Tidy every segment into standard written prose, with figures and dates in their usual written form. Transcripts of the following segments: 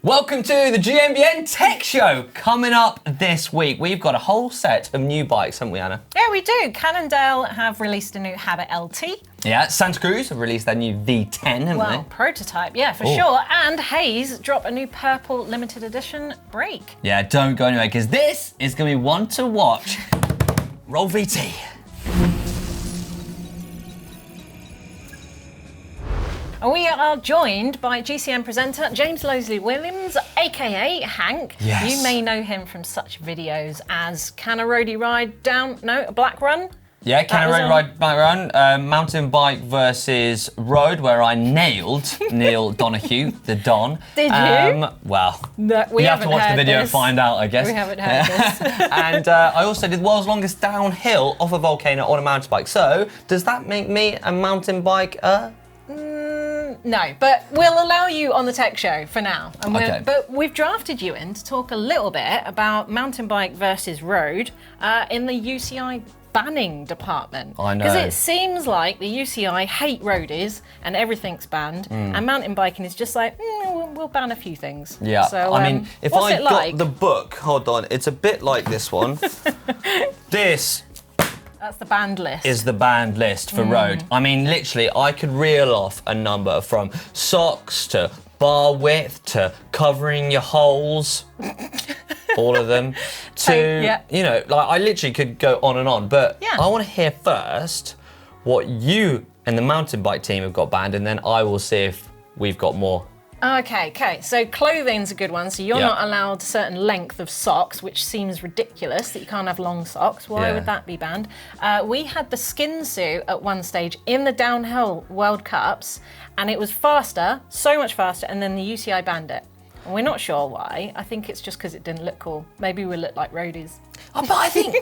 Welcome to the GMBN Tech Show. Coming up this week, we've got a whole set of new bikes, haven't we, Anna? Yeah, we do. Cannondale have released a new Habit LT. Yeah, Santa Cruz have released their new V10, haven't they? Prototype, yeah, for sure. And Hayes drop a new purple limited edition brake. Yeah, don't go anywhere, because this is going to be one to watch. Roll VT. And we are joined by GCN presenter James Losley-Williams, aka Hank. Yes. You may know him from such videos as Can a Roadie Ride Down, no, a Black Run? Yeah, Can a Roadie Ride Back Run, mountain bike versus road, where I nailed Neil Donahue, the Don. Did you? Well, No, you have to watch the video and find out, I guess. We haven't heard this. And I also did the world's longest downhill off a volcano on a mountain bike. So, does that make me a mountain bike? No, but we'll allow you on the tech show for now. And Okay. But we've drafted you in to talk a little bit about mountain bike versus road in the UCI banning department. I know. Because it seems like the UCI hate roadies and everything's banned, and mountain biking is just like, we'll ban a few things. Yeah, So, I mean, if what's I it got like? the book, hold on, it's a bit like this one. This That's the banned list. is the banned list for road. I mean, literally, I could reel off a number from socks to bar width to covering your holes, all of them, to, yeah. you know, like I literally could go on and on. But Yeah. I want to hear first what you and the mountain bike team have got banned, and then I will see if we've got more. Okay. So clothing's a good one. So you're Yeah. not allowed a certain length of socks, which seems ridiculous that you can't have long socks. Why Yeah. would that be banned? We had the skin suit at one stage in the downhill World Cups, and it was faster, so much faster, and then the UCI banned it. And we're not sure why. I think it's just because it didn't look cool. Maybe we look like roadies. Oh, but I think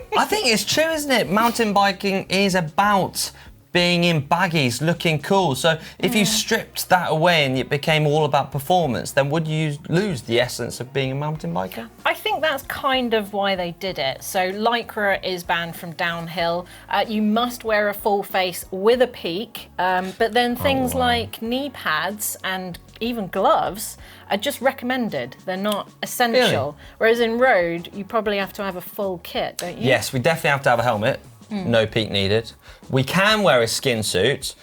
it's true, isn't it? Mountain biking is about being in baggies, looking cool. So if you stripped that away and it became all about performance, then would you lose the essence of being a mountain biker? I think that's kind of why they did it. So Lycra is banned from downhill. You must wear a full face with a peak, but then things like knee pads and even gloves are just recommended. They're not essential. Really? Whereas in road, you probably have to have a full kit, don't you? Yes, we definitely have to have a helmet. No peak needed. We can wear a skin suit,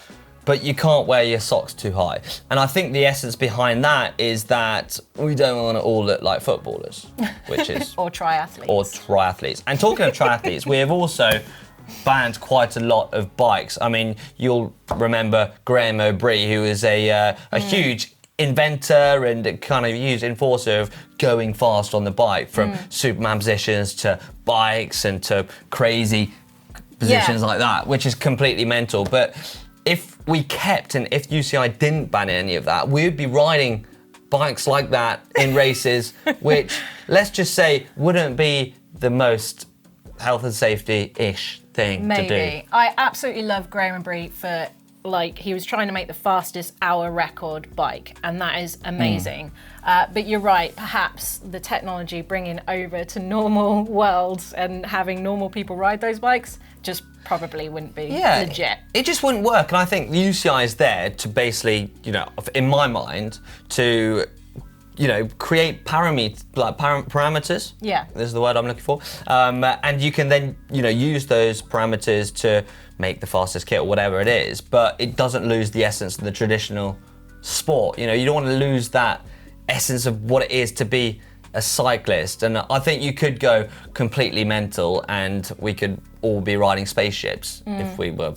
but you can't wear your socks too high. And I think the essence behind that is that we don't want to all look like footballers, which is... Or triathletes. Or triathletes. And talking of triathletes, we have also banned quite a lot of bikes. I mean, you'll remember Graham O'Brien, who is a huge inventor and kind of huge enforcer of going fast on the bike, from Superman positions to bikes and to crazy positions like that, which is completely mental. But if we kept, and if UCI didn't ban any of that, we would be riding bikes like that in races, which, let's just say, wouldn't be the most health and safety-ish thing to do. Maybe. I absolutely love Graham Brie for, like, he was trying to make the fastest hour record bike, and that is amazing. But you're right, perhaps the technology bringing over to normal worlds and having normal people ride those bikes just probably wouldn't be legit. It just wouldn't work, and I think the UCI is there to basically, you know, in my mind, to, you know, create parameters. Yeah. This is the word I'm looking for. And you can then, you know, use those parameters to make the fastest kit or whatever it is, but it doesn't lose the essence of the traditional sport. You know, you don't want to lose that essence of what it is to be a cyclist. And I think you could go completely mental and we could all be riding spaceships if we were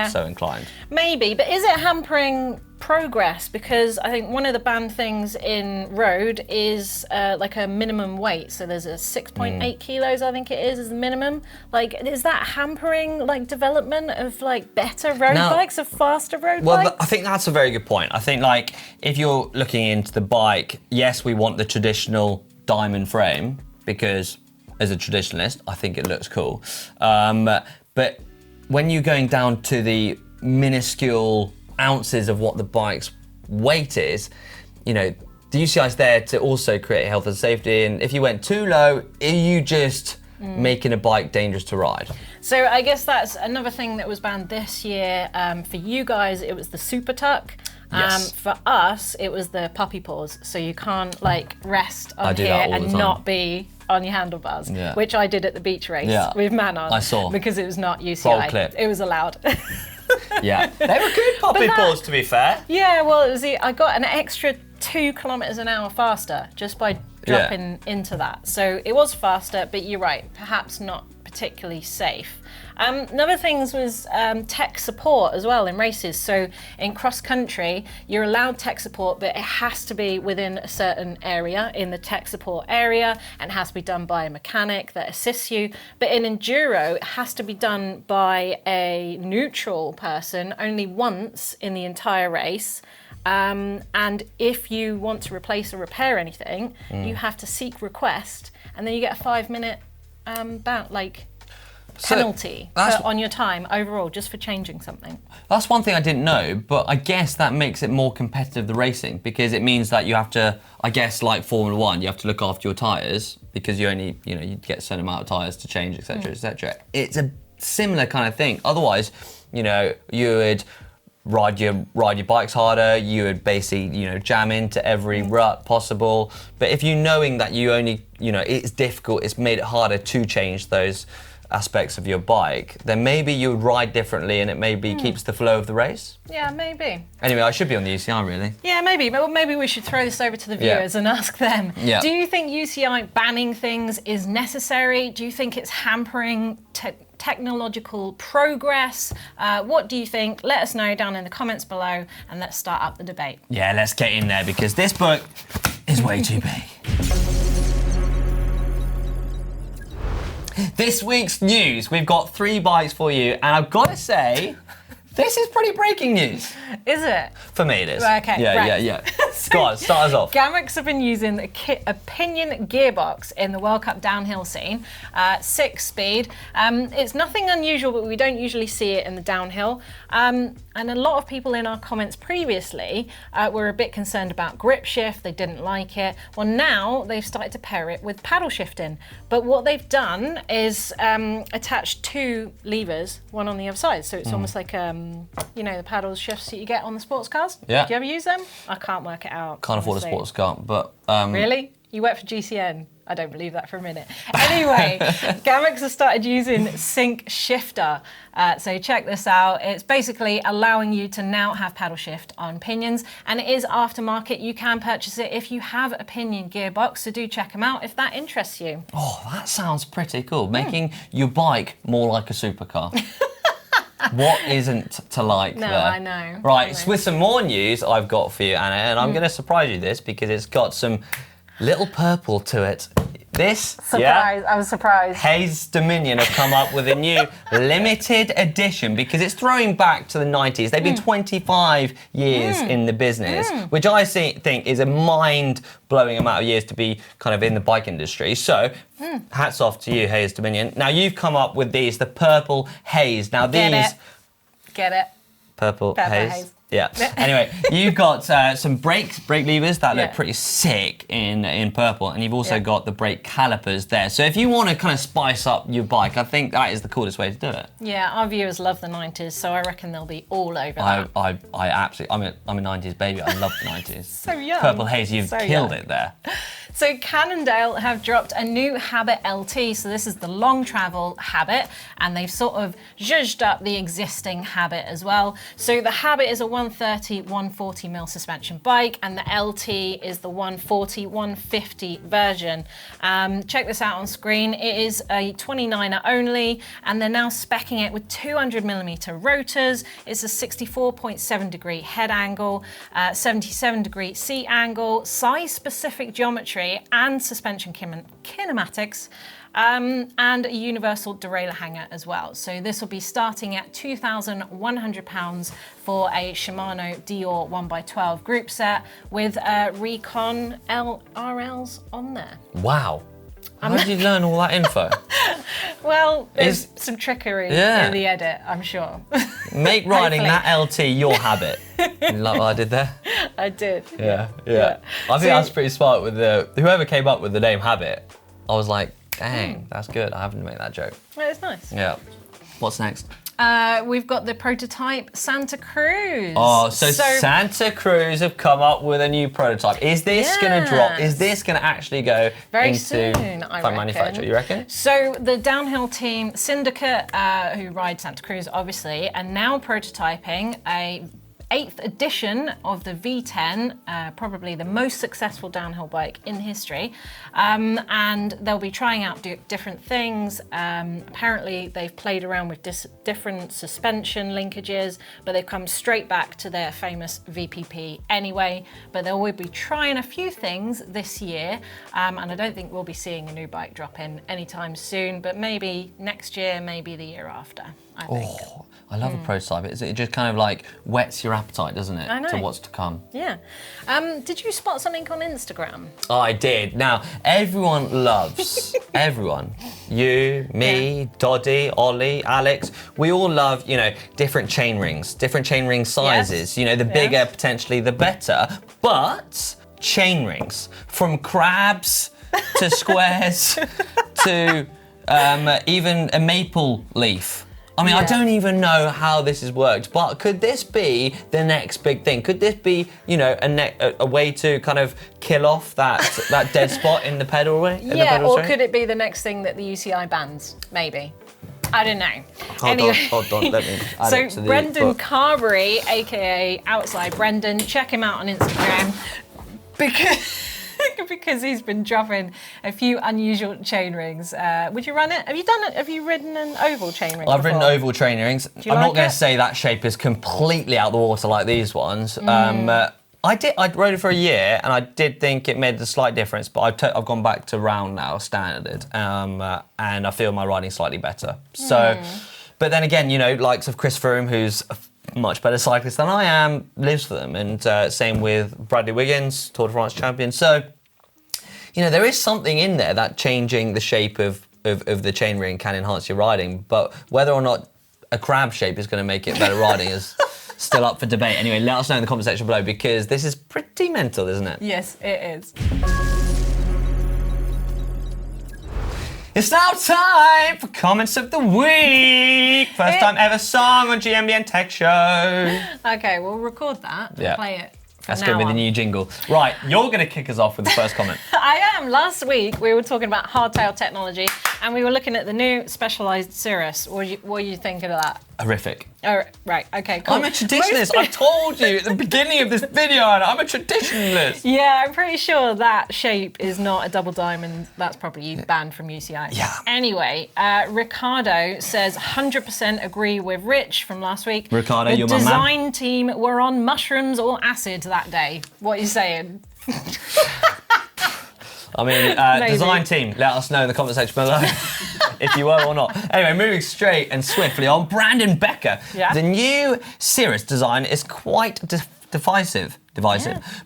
so inclined. Maybe, but is it hampering progress? Because I think one of the banned things in road is like a minimum weight. So there's a 6.8 kilos, I think it is the minimum. Like, is that hampering like development of like better road bikes, of faster road bikes? I think that's a very good point. I think, like, if you're looking into the bike, yes, we want the traditional diamond frame because as a traditionalist, I think it looks cool. But when you're going down to the minuscule ounces of what the bike's weight is, you know, the UCI's there to also create health and safety, and if you went too low, are you just making a bike dangerous to ride? So I guess that's another thing that was banned this year. For you guys, it was the Super Tuck. Yes. For us, it was the puppy paws, so you can't like rest I on do here that all the and time. not be on your handlebars, Yeah. which I did at the beach race Yeah. with Manon. I saw. Because it was not UCI. Bold clip. It was allowed. Yeah, they were good puppy paws, to be fair. Yeah, well, it was I got an extra 2 kilometers an hour faster just by dropping into that. So it was faster, but you're right, perhaps not particularly safe. Another things was tech support as well in races. So in cross country, you're allowed tech support, but it has to be within a certain area in the tech support area and has to be done by a mechanic that assists you. But in enduro, it has to be done by a neutral person only once in the entire race. And if you want to replace or repair anything, you have to seek request, and then you get a 5-minute penalty on your time overall just for changing something. That's one thing I didn't know, but I guess that makes it more competitive, the racing, because it means that you have to, I guess like Formula 1, you have to look after your tyres because you only, you get a certain amount of tyres to change, etc., etc. It's a similar kind of thing. Otherwise, you would ride your bikes harder, you would basically, jam into every rut possible. But if you knowing that you only, it's difficult, it's made it harder to change those aspects of your bike, then maybe you would ride differently and it maybe keeps the flow of the race. Yeah, maybe. Anyway, I should be on the UCI really. Yeah, maybe. Well, maybe we should throw this over to the viewers and ask them. Yeah. Do you think UCI banning things is necessary? Do you think it's hampering technological progress? What do you think? Let us know down in the comments below and let's start up the debate. Yeah, let's get in there because this book is way too big. This week's news, we've got 3 bikes for you, and I've got to say, this is pretty breaking news. Is it? For me, it is. Okay, right. Yeah. Go on, start us off. Gamex have been using the Opinion gearbox in the World Cup downhill scene, 6-speed. It's nothing unusual, but we don't usually see it in the downhill. And a lot of people in our comments previously were a bit concerned about grip shift. They didn't like it. Well, now they've started to pair it with paddle shifting. But what they've done is attach 2 levers, one on the other side. So it's almost like, the paddle shifts that you get on the sports cars. Yeah. Do you ever use them? I can't work it out. Can't afford a sports car, but... Really? You work for GCN? I don't believe that for a minute. Anyway, Gamex has started using Sync Shifter. So check this out. It's basically allowing you to now have paddle shift on pinions, and it is aftermarket. You can purchase it if you have a pinion gearbox, so do check them out if that interests you. Oh, that sounds pretty cool. Making your bike more like a supercar. What isn't to like No, there? I know. Right, with some more news I've got for you, Anna, and I'm going to surprise you this because it's got some little purple to it. This, Surprise, I was surprised. Hayes Dominion have come up with a new limited edition because it's throwing back to the 90s. They've been 25 years in the business, which I think is a mind-blowing amount of years to be kind of in the bike industry. So, hats off to you, Hayes Dominion. Now, you've come up with these, the purple Hayes. Now, these... Get it. Purple Haze. Haze. Yeah. Anyway, you've got some brake levers that look pretty sick in purple, and you've also got the brake calipers there. So if you want to kind of spice up your bike, I think that is the coolest way to do it. Yeah, our viewers love the 90s, so I reckon they'll be all over that. I absolutely, I'm a 90s baby. I love the 90s. So young. Purple Haze, you've killed it there. So Cannondale have dropped a new Habit LT. So this is the long travel Habit, and they've sort of zhuzhed up the existing Habit as well. So the Habit is a 130, 140 mil suspension bike, and the LT is the 140, 150 version. Check this out on screen. It is a 29er only, and they're now speccing it with 200 millimeter rotors. It's a 64.7 degree head angle, 77 degree seat angle, size specific geometry, and suspension kinematics, and a universal derailleur hanger as well. So this will be starting at £2,100 for a Shimano Dior 1x12 group set with Recon RLs on there. Wow. How did you learn all that info? Well, there's some trickery in the edit, I'm sure. Make riding that LT your habit. You like what I did there? I did. Yeah. I think that's pretty smart with whoever came up with the name Habit. I was like, dang, that's good. I haven't made that joke. Well, it's nice. Yeah. What's next? We've got the prototype Santa Cruz. Oh, so Santa Cruz have come up with a new prototype. Is this going to drop? Is this going to actually go very into soon, I reckon. manufacture? You reckon? So the downhill team Syndicate, who ride Santa Cruz, obviously, are now prototyping a 8th edition of the V10, probably the most successful downhill bike in history, and they'll be trying out different things. Apparently they've played around with different suspension linkages, but they've come straight back to their famous VPP anyway, but they will be trying a few things this year, and I don't think we'll be seeing a new bike drop in anytime soon, but maybe next year, maybe the year after, I think. I love a prototype. It just kind of like whets your appetite, doesn't it, to what's to come? Yeah. Did you spot something on Instagram? I did. Now, everyone loves, you, me, Doddy, Ollie, Alex, we all love, different chain rings sizes. Yes. The bigger, potentially, the better. But chain rings, from crabs to squares to even a maple leaf. I mean, I don't even know how this has worked, but could this be the next big thing? Could this be, a way to kind of kill off that dead spot in the pedal way? Could it be the next thing that the UCI bans? Maybe. I don't know. Hold on, let me add it to the Brendan book. Carberry, aka Outside Brendan, check him out on Instagram because he's been dropping a few unusual chain rings. Would you run it? Have you done it? Have you ridden an oval chain ring? I've ridden oval chain rings. I'm not going it? to say that shape is completely out the water like these ones. I rode it for a year and I did think it made a slight difference, but I've gone back to round now, standard, and I feel my riding slightly better. So, but then again, likes of Chris Froome, who's a much better cyclist than I am, lives for them, and same with Bradley Wiggins, Tour de France champion. So, there is something in there that changing the shape of the chain ring can enhance your riding, but whether or not a crab shape is going to make it better riding is still up for debate. Anyway, let us know in the comment section below, because this is pretty mental, isn't it? Yes, it is. It's now time for comments of the week. First time ever song on GMBN Tech Show. Okay, we'll record that and play it. That's going to be the new jingle. Right, you're going to kick us off with the first comment. I am. Last week, we were talking about hardtail technology, and we were looking at the new specialised Cirrus. What are you thinking of that? Horrific. Oh, right, okay, cool. I'm a traditionalist. I told you at the beginning of this video, I'm a traditionalist. Yeah, I'm pretty sure that shape is not a double diamond. That's probably banned from UCI. Yeah. Anyway, Ricardo says 100% agree with Rich from last week. Ricardo, you're my man. The design team were on mushrooms or acid that day. What are you saying? I mean, design team, let us know in the comment section below if you were or not. Anyway, moving straight and swiftly on, Brandon Becker. Yeah? The new Cirrus design is quite divisive,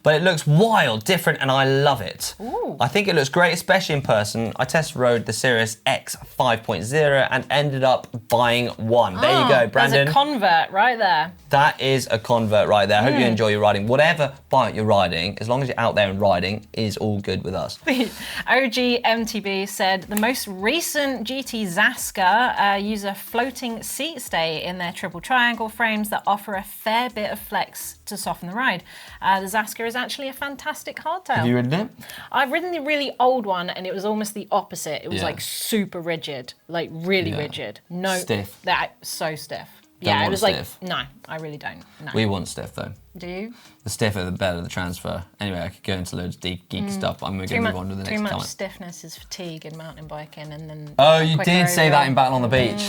but it looks wild, different, and I love it. Ooh. I think it looks great, especially in person. I test rode the Cirrus X 5.0 and ended up buying one. There you go, Brandon. There's a convert right there. That is a convert right there. Hope you enjoy your riding. Whatever bike you're riding, as long as you're out there and riding, is all good with us. OG MTB said the most recent GT Zaska use a floating seat stay in their triple triangle frames that offer a fair bit of flex to soften the ride. The Zaska is actually a fantastic hardtail. Have you ridden it? I've ridden the really old one, and it was almost the opposite. It was like super rigid, like really rigid. No, stiff. So stiff. Don't Yeah, it was stiff. like, no, I really don't. No. We want stiff though. Do you? The stiffer, the better the transfer. Anyway, I could go into loads of deep geek stuff, but I'm going to move on to the next Too much comment. stiffness is fatigue in mountain biking, and then. Oh, you did say that in Battle on the Beach.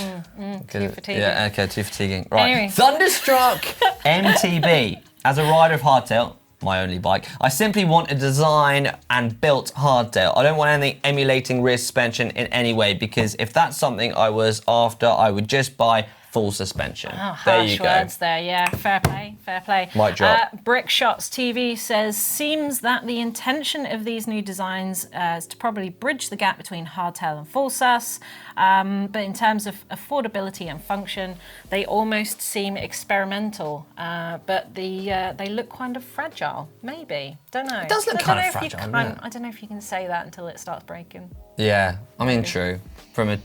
Too fatiguing. Yeah, okay, too fatiguing. Right. Anyway. Thunderstruck MTB. As a rider of hardtail, my only bike, I simply want a design and built hardtail. I don't want anything emulating rear suspension in any way, because if that's something I was after, I would just buy full suspension. Oh, there you harsh go. words there, yeah. Fair play, fair play. Mic drop. Brick Shots TV says, seems that the intention of these new designs is to probably bridge the gap between hardtail and full sus, but in terms of affordability and function, they almost seem experimental, but they look kind of fragile, maybe. Don't know. It does look kind of fragile, doesn't it? I don't know if you can say that until it starts breaking. Yeah, I mean, true. From a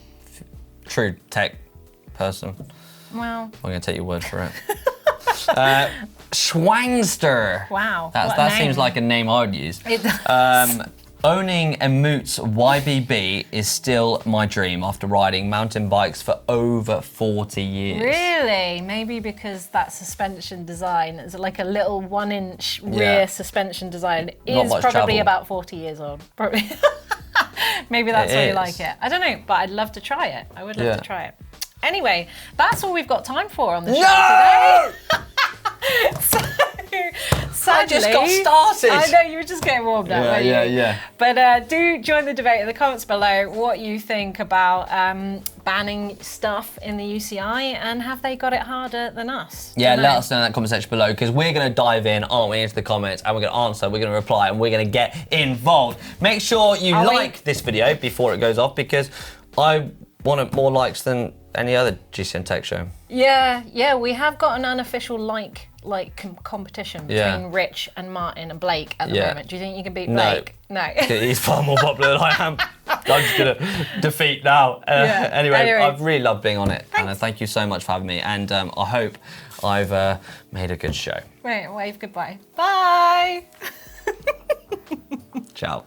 true tech person. Well, I'm going to take your word for it. Schwangster. wow. That seems like a name I would use. It does. Owning a Moots YBB is still my dream after riding mountain bikes for over 40 years. Really? Maybe because that suspension design is like a little 1-inch rear suspension design is probably travel. about 40 years old. Probably. Maybe that's why you is. like it. I don't know, but I'd love to try it. I would love to try it. Anyway, that's all we've got time for on the show today. Sadly, I just got started. I know, you were just getting warmed up, weren't you? Yeah. But do join the debate in the comments below what you think about banning stuff in the UCI and have they got it harder than us? Yeah, let us know in that comment section below because we're going to dive in, aren't we, into the comments and we're going to answer, we're going to reply and we're going to get involved. Make sure you like this video before it goes off because I want more likes than any other GMBN Tech Show. Yeah, we have got an unofficial competition between Rich and Martin and Blake at the moment. Do you think you can beat Blake? No. He's far more popular than I am. I'm just going to defeat now. Anyway, I've really loved being on it. Thanks. And thank you so much for having me. And I hope I've made a good show. Wait, wave goodbye. Bye. Ciao.